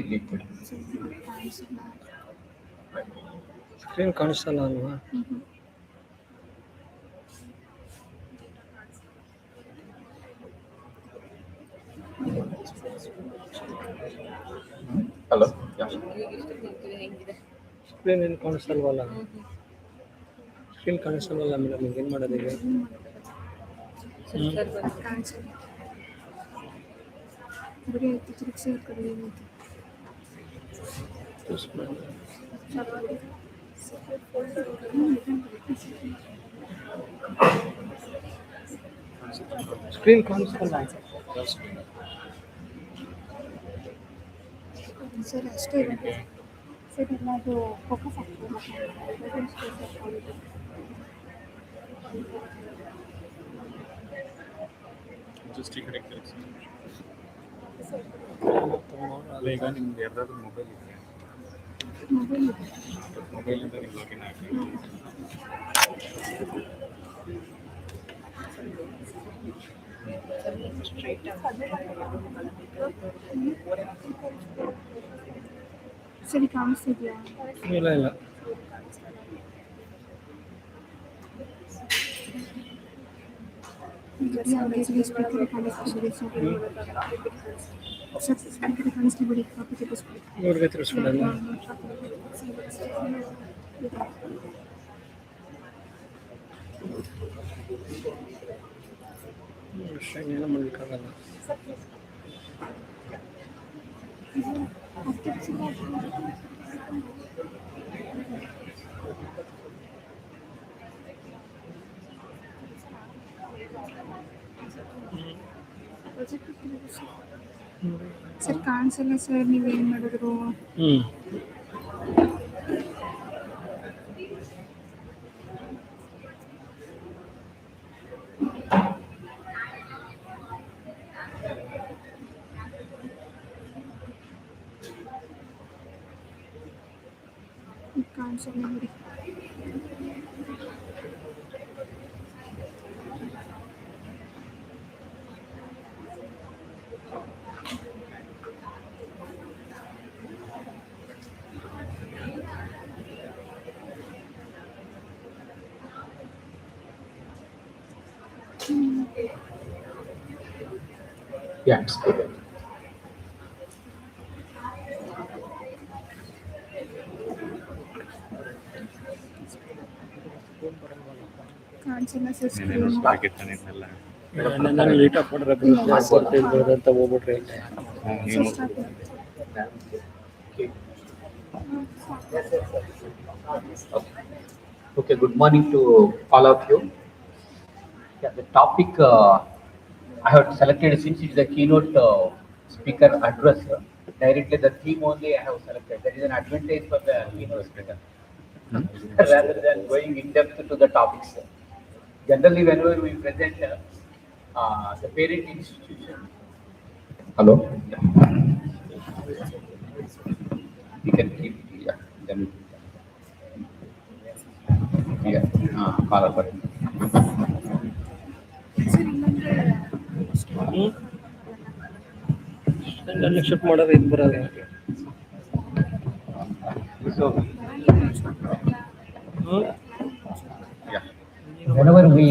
ಸ್ಕ್ರೀನ್ ಕಾಣಿಸ್ತಲ್ಲ ಅಲ್ವಾ? ಹಲೋ, ಹೆಂಗಿದೆ ಸ್ಕ್ರೀನ್ ಏನು ಕಾಣಿಸ್ತಲ್ವಲ್ಲ? ಸ್ಕ್ರೀನ್ ಕಾಣಿಸ್ತಲ್ವಲ್ಲ ಮೇಡಮ್, ಏನು ಮಾಡೋದು ಈಗ? ಕಾಣಿಸಲ್ಲ, ಬರೀ ತಿರುಗಿಸಿ ಆ ಕಡೆ ಏನೈತೆ ಸ್ಕ್ರೀನ್ ಕಾಣಿಸ್ತಲ್ಲ. ಸರ್ ಅಷ್ಟೇ ಇರುತ್ತೆ ಸರ್, ಎಲ್ಲ ಅದು ಫೋಕಸ್ ಆಗ್ತದೆ. ಜಸ್ಟ್ ಈ ಕಡೆ ಈಗ ನಿಮ್ಗೆ ಯಾರ್ದಾದ್ರು ಮೊಬೈಲ್ ಇದೆ, ಮೊಬೈಲಿಂದ ನೀವು ಲಾಗಿನ್ ಆಗಿ ಸರಿ ಕಾಣಿಸ್ತಿದ್ಯಾ? ಇಲ್ಲ ಇಲ್ಲ, ಸ್ಪೀಕರ್ ಕಾಣಿಸ್ತಿಬಿಡಿ ಸರ್, ಸ್ಪೀಕರ್ ಕಾಣಿಸ್ತಿಬಿಡಿ, ಕಾಪಿ ತೆಗೆಸ್ಬಿಡಿ. ಇವ್ರಿಗೆ ತಿರ್ಸ್ಬಿಡಲ್ಲ. ಏನೋ ಮಾಡಲಿಕ್ಕಾಗಲ್ಲ. ಸರ್ ಕಾಣಿಸಲ್ಲ ಸರ್, ನೀವೇನು ಮಾಡಿದ್ರು? Cancer memory. Yeah, it's good. Cancer memory. ನಾನು ಲೇಟ್ ಆಗಿ ಕೊಡ್ರೆ ಬರ್ತಿಲ್ಲ ಅಂತ ಹೋಗ್ಬಿಟ್ರೆ Okay, good morning to all of you. Yeah, the topic I have selected, since it is a keynote speaker address, directly the theme only I have selected. That is an advantage for the keynote speaker. Rather than going in depth to the topics. Generally, whenever we present the parent institution. Hello? We can keep, yeah. Then, yeah, caller button. ನನ್ನ shift ಮಾಡೋದು ಇದು ಬರೋದು So, whenever we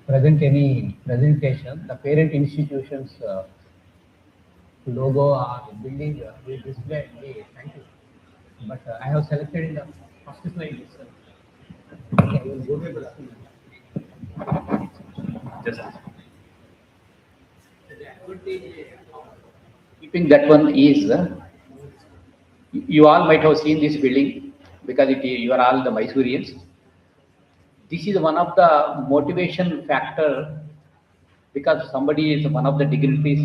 present any presentation, the parent institution's logo or building we display in the thank you. But I have selected in the first slide itself. Okay, I will go to the just keeping that one is you all might have seen this building because you are all the Mysoreans. This is one of the motivation factor because somebody is one of the dignitaries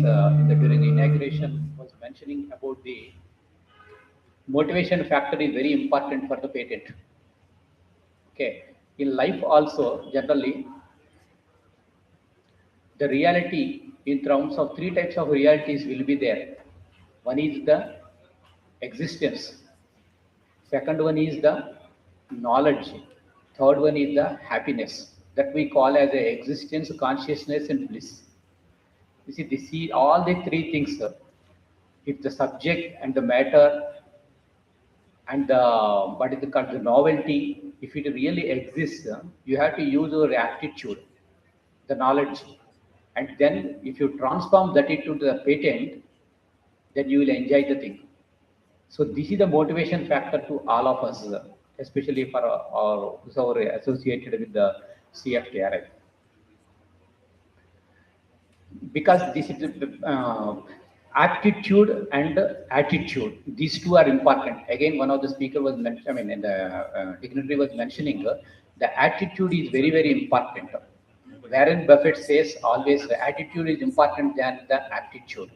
during the inauguration was mentioning about the motivation factor is very important for the patent. Okay, in life also generally the reality in terms of three types of realities will be there. One is the existence, second one is the knowledge, third one is the happiness that we call as a existence, consciousness and bliss. You see, this is all the three things. If the subject and the matter and the what is called the novelty, if it really exists, you have to use your aptitude, the knowledge, and then if you transform that into the patent, then you will enjoy the thing. So this is the motivation factor to all of us, especially for those who are associated with the CFTRI. Because this is aptitude and attitude, these two are important. Again, one of the speaker was mentioned, I mean, the dignitary was mentioning the attitude is very, very important. Warren Buffett says always the attitude is important than the aptitude.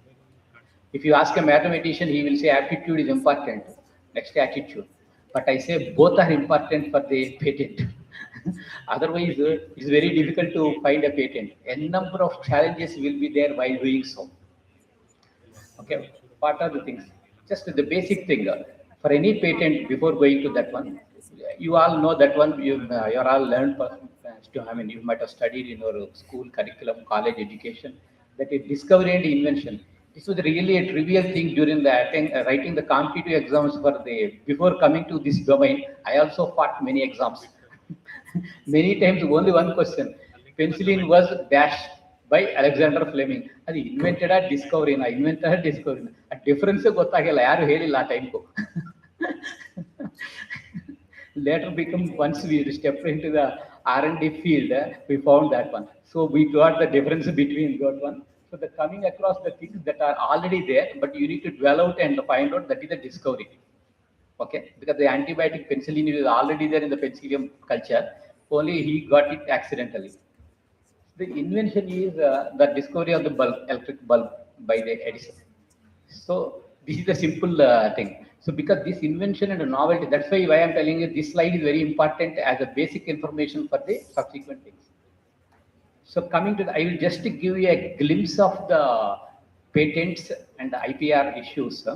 If you ask a mathematician, he will say aptitude is important, next attitude. But I say both are important for the patent. Otherwise, it's very difficult to find a patent. A number of challenges will be there while doing so. Okay, what are the things? Just the basic thing. For any patent, before going to that one, you all know that one, you're all learned, I mean, you might have studied in your school curriculum, college education, that is discovery and invention. This was really a trivial thing during the writing the competitive exams for the, before coming to this domain, I also fought many exams. Many times only one question, penicillin was dashed by Alexander Fleming. Adi invented a discovery na invented a discovery. A difference gottagilla yaru helilla a time ko. Later become, once we stepped into the R&D field, we found that one. So we got the difference between that one. So the coming across the things that are already there, but you need to dwell out and find out, that is the discovery. Okay, because the antibiotic penicillin is already there in the penicillium culture, only he got it accidentally. The invention is the discovery of the bulb, electric bulb by the Edison. So this is the simple thing. So because this invention and novelty, that's why I am telling you this slide is very important as a basic information for the subsequent things. So coming to the, I will just give you a glimpse of the patents and the IPR issues.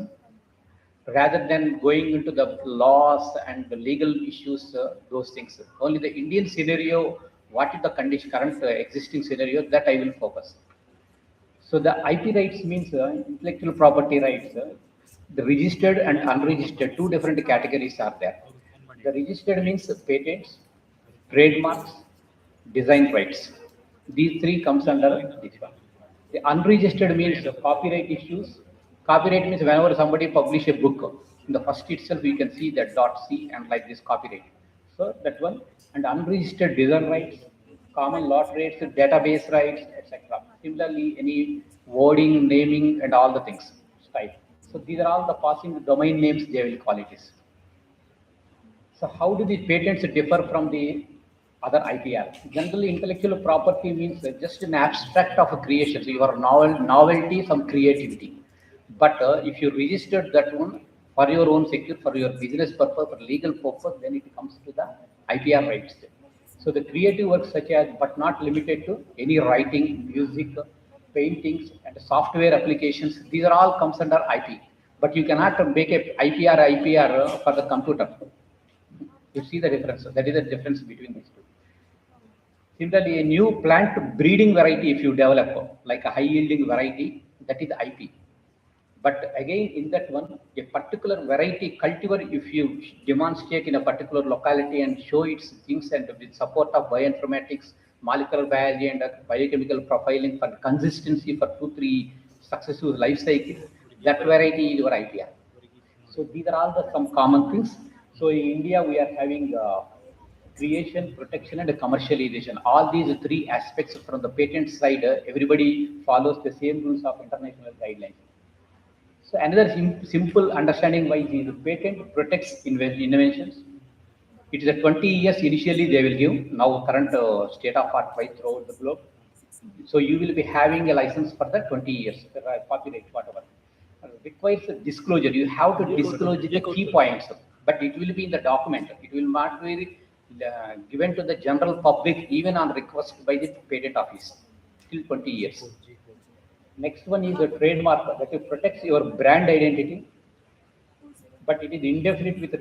rather than going into the laws and the legal issues, those things. Only the Indian scenario, what is the condition, current existing scenario, that I will focus. So the IP rights means intellectual property rights. The registered and unregistered, two different categories are there. The registered means patents, trademarks, design rights. These three comes under this one. The unregistered means copyright issues. Copyright means whenever somebody publish a book, in the first itself you can see that .c and like this copyright. So that one, and unregistered design rights, common law rights, database rights, etc. Similarly, any wording, naming, and all the things. Type. So these are all the passing domain names they will call it is. So how do the patents differ from the other IPR? Generally, intellectual property means just an abstract of a creation. So your novelty, some creativity. But if you registered that one for your own secure, for your business purpose, for legal purpose, then it comes to the IPR rights. So the creative works such as, but not limited to any writing, music, paintings, and software applications. These are all comes under IP. But you cannot make a IPR for the computer. You see the difference. That is the difference between these two. Similarly, a new plant breeding variety, if you develop like a high yielding variety, that is IP. But again, in that one, a particular variety cultivar, if you demonstrate in a particular locality and show its things and with support of bioinformatics, molecular biology, and biochemical profiling for consistency for 2-3 successive life cycles, that variety is your IPR. So these are all the some common things. So in India, we are having creation, protection, and commercialization. All these three aspects from the patent side, everybody follows the same rules of international guidelines. So another simple understanding why the patent protects inventions. It is a 20 years initially they will give. Now current state of art right throughout the globe. So you will be having a license for the 20 years, copyright, whatever. Requires a disclosure. You have to disclose the key points, but it will be in the document. It will not be given to the general public even on request by the patent office till 20 years. Next one is a trademark that protects your brand identity, but it is indefinite with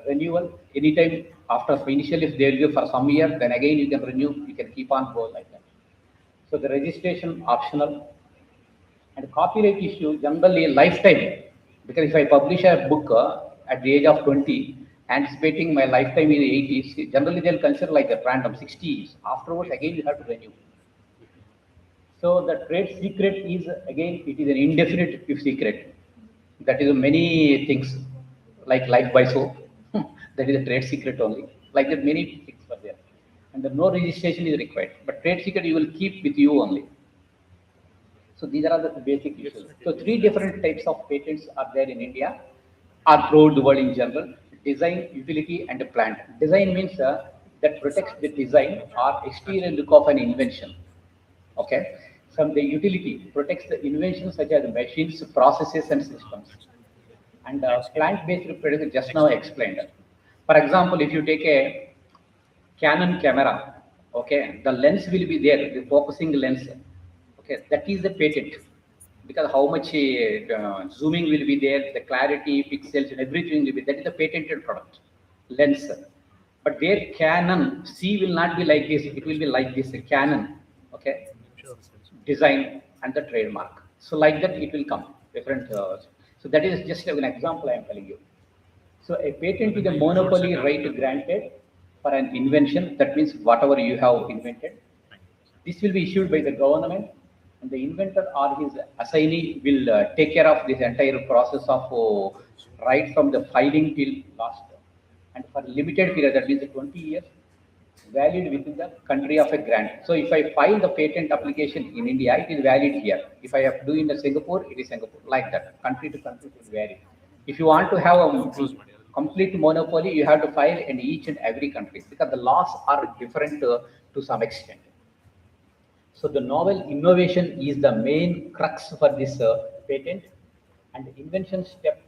renewal anytime after initial. If they will give for some year, then again you can renew, you can keep on going like that. So the registration optional. And copyright issue generally a lifetime, because if I publish a book at the age of 20, anticipating my lifetime in the 80s, generally they'll consider like a random 60 years. Afterwards, again you have to renew. So the trade secret is again it is an indefinite secret. That is many things like life by soap. That is a trade secret only. Like that many things were there, and no registration is required. But trade secret you will keep with you only. So these are the basic issues. So 3 different types of patents are there in India, or throughout the world in general: design, utility, and plant. Design means that protects the design or exterior look of an invention. Okay. From the utility protects the inventions such as machines, processes, and systems. And plant-based product just now explained. For example, if you take a Canon camera, okay, the lens will be there, the focusing lens. Okay, that is the patent, because how much zooming will be there, the clarity, pixels, and everything will be, that is the patented product, lens. But their Canon C will not be like this; it will be like this, a Canon. Okay, design and the trademark. So like that, it will come different. So that is just an example I am telling you. So a patent is a monopoly right granted for an invention. That means whatever you have invented, this will be issued by the government, and the inventor or his assignee will take care of this entire process of right from the filing till last. And for limited period, that means 20 years, valid within the country of a grant. So if I file the patent application in India, it is valid here. If I have to do in Singapore, it is Singapore. Like that, country to country it will vary. If you want to have a complete monopoly, you have to file in each and every country, because the laws are different to some extent. So the novel innovation is the main crux for this patent, and the invention step